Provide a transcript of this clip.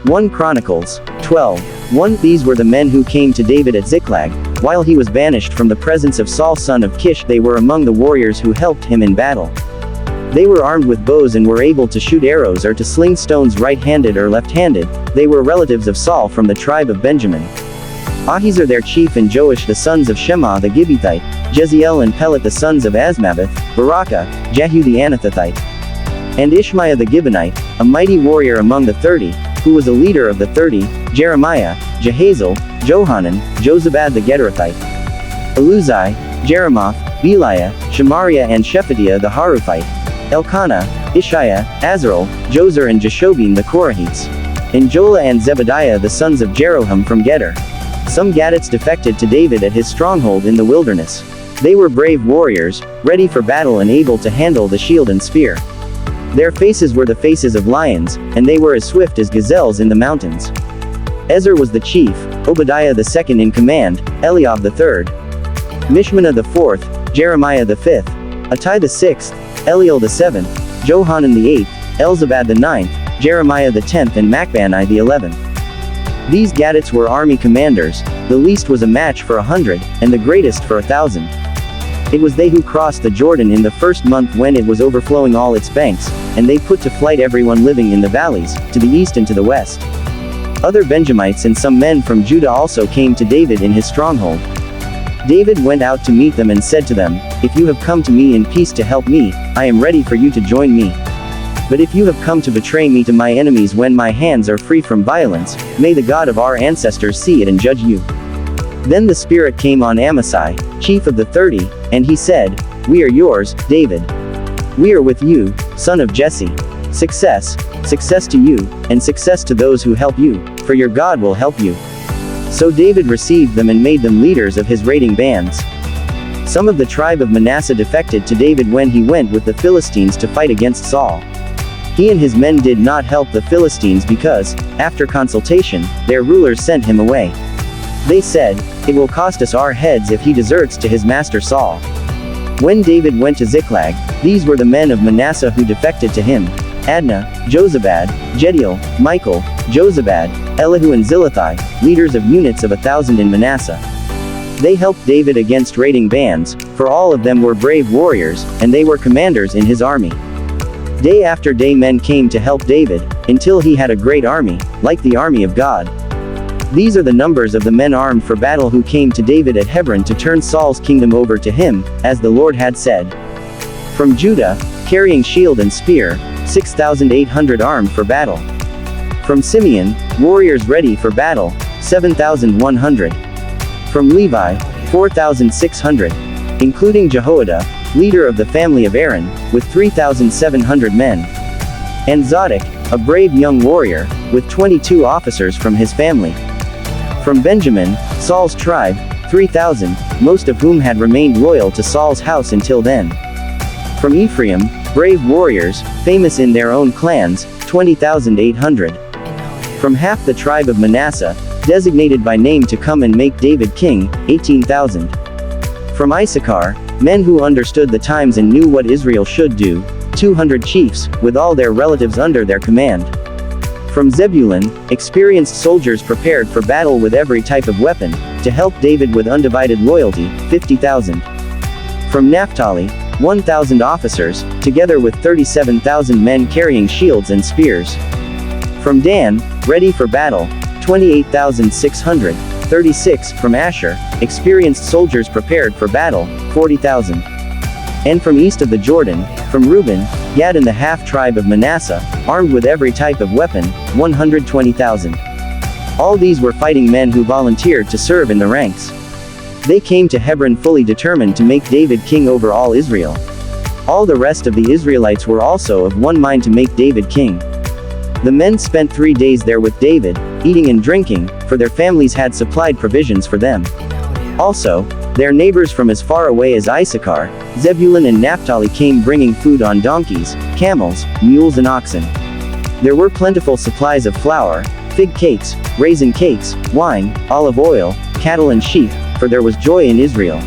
1 Chronicles 12:1. These were the men who came to David at Ziklag, while he was banished from the presence of Saul son of Kish. They were among the warriors who helped him in battle. They were armed with bows and were able to shoot arrows or to sling stones right-handed or left-handed. They were relatives of Saul from the tribe of Benjamin. Ahiezer their chief and Joash the sons of Shema the Gibbethite, Jeziel and Pelet the sons of Azmaveth, Barakah, Jehu the Anathothite, and Ishmaiah the Gibeonite, a mighty warrior among the 30, who was a leader of the 30, Jeremiah, Jehazel, Johanan, Jozabad the Gederathite, Eluzai, Jeremoth, Beliah, Shemariah and Shephatiah the Haruphite, Elkanah, Ishiah, Azarel, Jozer and Jeshobim the Korahites, and Jola and Zebadiah the sons of Jeroham from Geder. Some Gadites defected to David at his stronghold in the wilderness. They were brave warriors, ready for battle and able to handle the shield and spear. Their faces were the faces of lions, and they were as swift as gazelles in the mountains. Ezer was the chief, Obadiah the second in command, Eliab the third, Mishmanah the fourth, Jeremiah the fifth, Attai the sixth, Eliel the seventh, Johanan the eighth, Elzabad the ninth, Jeremiah the 10th and Macbanai the 11th. These Gadites were army commanders. The least was a match for 100, and the greatest for 1,000. It was they who crossed the Jordan in the first month when it was overflowing all its banks, and they put to flight everyone living in the valleys, to the east and to the west. Other Benjamites and some men from Judah also came to David in his stronghold. David went out to meet them and said to them, "If you have come to me in peace to help me, I am ready for you to join me. But if you have come to betray me to my enemies when my hands are free from violence, may the God of our ancestors see it and judge you." Then the Spirit came on Amasai, chief of the 30, and he said, "We are yours, David. We are with you, son of Jesse. Success, success to you, and success to those who help you, for your God will help you." So David received them and made them leaders of his raiding bands. Some of the tribe of Manasseh defected to David when he went with the Philistines to fight against Saul. He and his men did not help the Philistines because, after consultation, their rulers sent him away. They said, "It will cost us our heads if he deserts to his master Saul." When David went to Ziklag, these were the men of Manasseh who defected to him: Adnah, Jozabad, Jediel, Michael, Jozabad, Elihu and Zillethai, leaders of units of 1,000 in Manasseh. They helped David against raiding bands, for all of them were brave warriors, and they were commanders in his army. Day after day men came to help David, until he had a great army, like the army of God. These are the numbers of the men armed for battle who came to David at Hebron to turn Saul's kingdom over to him, as the Lord had said. From Judah, carrying shield and spear, 6,800 armed for battle. From Simeon, warriors ready for battle, 7,100. From Levi, 4,600. Including Jehoiada, leader of the family of Aaron, with 3,700 men. And Zadok, a brave young warrior, with 22 officers from his family. From Benjamin, Saul's tribe, 3,000, most of whom had remained loyal to Saul's house until then. From Ephraim, brave warriors, famous in their own clans, 20,800. From half the tribe of Manasseh, designated by name to come and make David king, 18,000. From Issachar, men who understood the times and knew what Israel should do, 200 chiefs, with all their relatives under their command. From Zebulun, experienced soldiers prepared for battle with every type of weapon, to help David with undivided loyalty, 50,000. From Naphtali, 1,000 officers, together with 37,000 men carrying shields and spears. From Dan, ready for battle, 28,600, 36, from Asher, experienced soldiers prepared for battle, 40,000. And from east of the Jordan, from Reuben, Gad and the half-tribe of Manasseh, armed with every type of weapon, 120,000. All these were fighting men who volunteered to serve in the ranks. They came to Hebron fully determined to make David king over all Israel. All the rest of the Israelites were also of one mind to make David king. The men spent 3 days there with David, eating and drinking, for their families had supplied provisions for them. Also, their neighbors from as far away as Issachar, Zebulun and Naphtali came bringing food on donkeys, camels, mules and oxen. There were plentiful supplies of flour, fig cakes, raisin cakes, wine, olive oil, cattle and sheep, for there was joy in Israel.